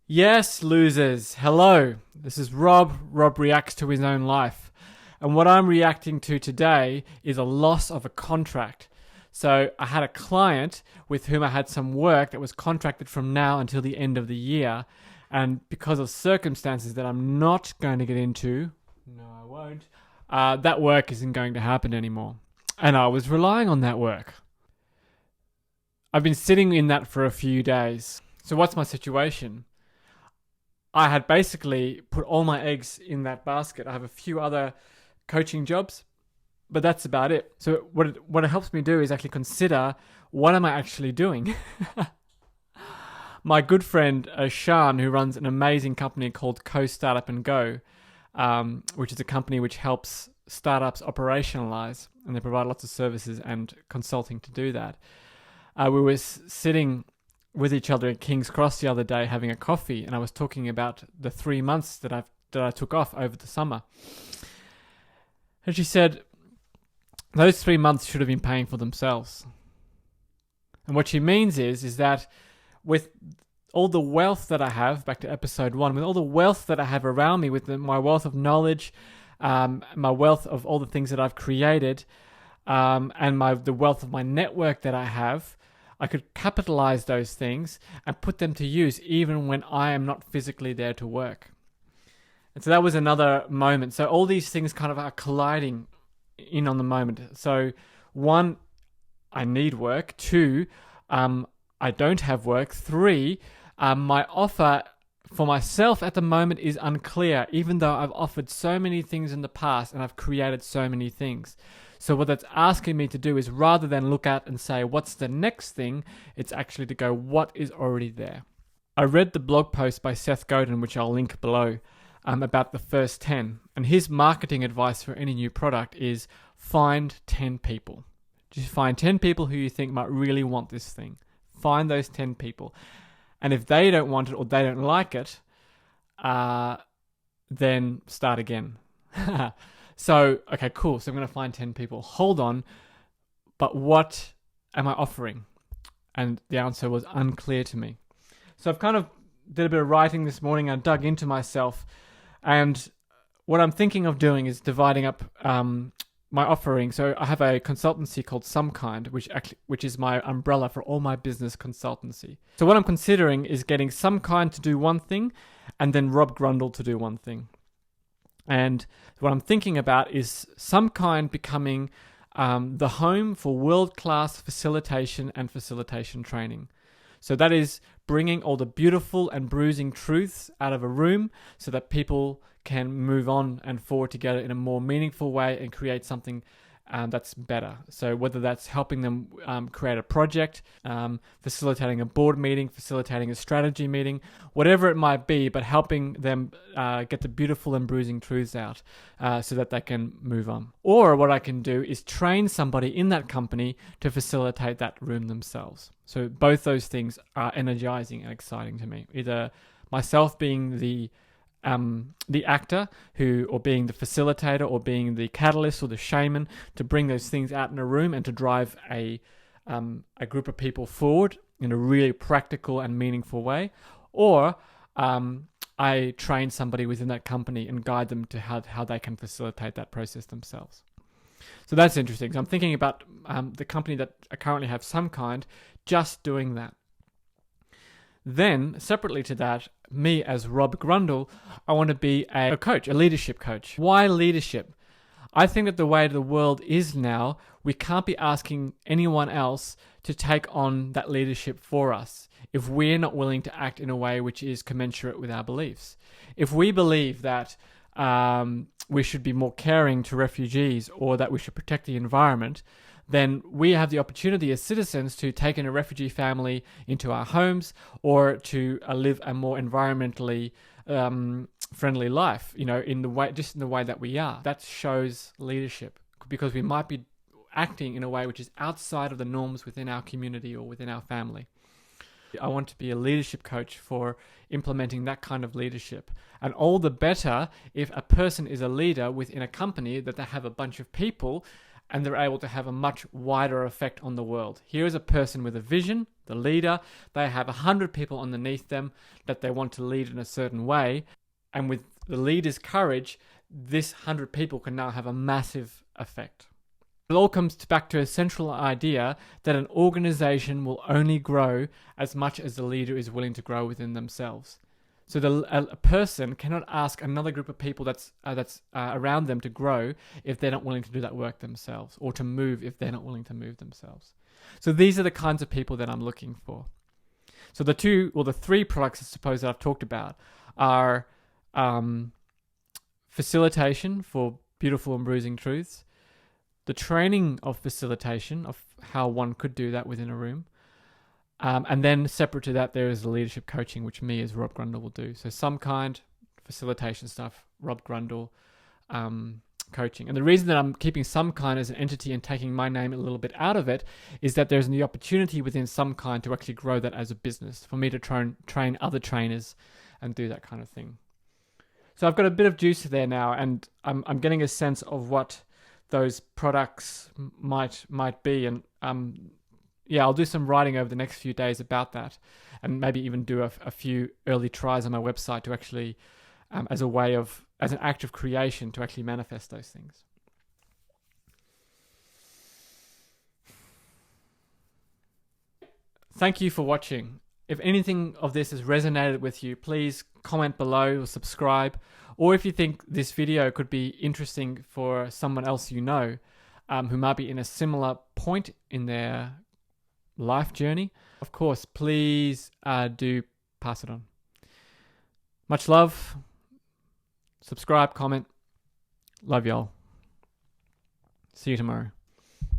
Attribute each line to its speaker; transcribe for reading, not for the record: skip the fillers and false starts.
Speaker 1: Yes, losers. Hello. This is Rob. Rob reacts to his own life. And what I'm reacting to today is a loss of a contract. So I had a client with whom I had some work that was contracted from now until the end of the year. And because of circumstances that I'm not going to get into, no, I won't, that work isn't going to happen anymore. And I was relying on that work. I've been sitting in that for a few days. So what's my situation? I had basically put all my eggs in that basket. I have a few other coaching jobs, but that's about it. So what it helps me do is actually consider, what am I actually doing? My good friend Sean, who runs an amazing company called Co-Startup and Go, which is a company which helps startups operationalize, and they provide lots of services and consulting to do that. We were sitting with each other at King's Cross the other day having a coffee, and I was talking about the 3 months that I took off over the summer. And she said, those 3 months should have been paying for themselves. And what she means is that with all the wealth that I have, back to episode 1, with all the wealth that I have around me, with my wealth of knowledge, my wealth of all the things that I've created, and the wealth of my network that I have, I could capitalize those things and put them to use even when I am not physically there to work. And so that was another moment. So all these things kind of are colliding in on the moment. So 1, I need work. 2, I don't have work. 3, my offer for myself at the moment is unclear, even though I've offered so many things in the past and I've created so many things. So what that's asking me to do is, rather than look at and say, what's the next thing? It's actually to go, what is already there? I read the blog post by Seth Godin, which I'll link below, about the first 10. And his marketing advice for any new product is find 10 people. Just find 10 people who you think might really want this thing. Find those 10 people. And if they don't want it or they don't like it, then start again. So, okay, cool. So I'm going to find 10 people. Hold on. But what am I offering? And the answer was unclear to me. So I've kind of did a bit of writing this morning. I dug into myself. And what I'm thinking of doing is dividing up my offering. So I have a consultancy called Somekind, which is my umbrella for all my business consultancy. So what I'm considering is getting Somekind to do one thing and then Rob Grundle to do one thing. And what I'm thinking about is Somekind becoming the home for world-class facilitation and facilitation training. So that is bringing all the beautiful and bruising truths out of a room so that people can move on and forward together in a more meaningful way and create something that's better. So whether that's helping them create a project, facilitating a board meeting, facilitating a strategy meeting, whatever it might be, but helping them get the beautiful and bruising truths out so that they can move on. Or what I can do is train somebody in that company to facilitate that room themselves. So both those things are energizing and exciting to me. Either myself being the actor or being the facilitator or being the catalyst or the shaman to bring those things out in a room and to drive a group of people forward in a really practical and meaningful way, or I train somebody within that company and guide them to how they can facilitate that process themselves. So that's interesting. So I'm thinking about the company that I currently have, Somekind, just doing that. Then, separately to that, me as Rob Grundle, I want to be a coach, a leadership coach. Why leadership? I think that the way the world is now, we can't be asking anyone else to take on that leadership for us if we're not willing to act in a way which is commensurate with our beliefs. If we believe that we should be more caring to refugees or that we should protect the environment, then we have the opportunity as citizens to take in a refugee family into our homes or to live a more environmentally friendly life, in the way that we are. That shows leadership, because we might be acting in a way which is outside of the norms within our community or within our family. I want to be a leadership coach for implementing that kind of leadership. And all the better if a person is a leader within a company that they have a bunch of people and they're able to have a much wider effect on the world. Here is a person with a vision, the leader. They have 100 people underneath them that they want to lead in a certain way. And with the leader's courage, this 100 people can now have a massive effect. It all comes back to a central idea that an organization will only grow as much as the leader is willing to grow within themselves. So a person cannot ask another group of people that's around them to grow if they're not willing to do that work themselves, or to move if they're not willing to move themselves. So these are the kinds of people that I'm looking for. So the three products, I suppose, that I've talked about are facilitation for beautiful and bruising truths, the training of facilitation of how one could do that within a room. And then separate to that, there is the leadership coaching, which me as Rob Grundle will do. So some kind, facilitation stuff, Rob Grundle, coaching. And the reason that I'm keeping some kind as an entity and taking my name a little bit out of it is that there's the opportunity within some kind to actually grow that as a business, for me to train other trainers and do that kind of thing. So I've got a bit of juice there now, and I'm getting a sense of what those products might be. And I'll do some writing over the next few days about that, and maybe even do a few early tries on my website to actually, as an act of creation, to actually manifest those things. Thank you for watching. If anything of this has resonated with you, please comment below or subscribe. Or if you think this video could be interesting for someone else you know, who might be in a similar point in their life journey, of course, please do pass it on. Much love. Subscribe, comment. Love y'all. See you tomorrow.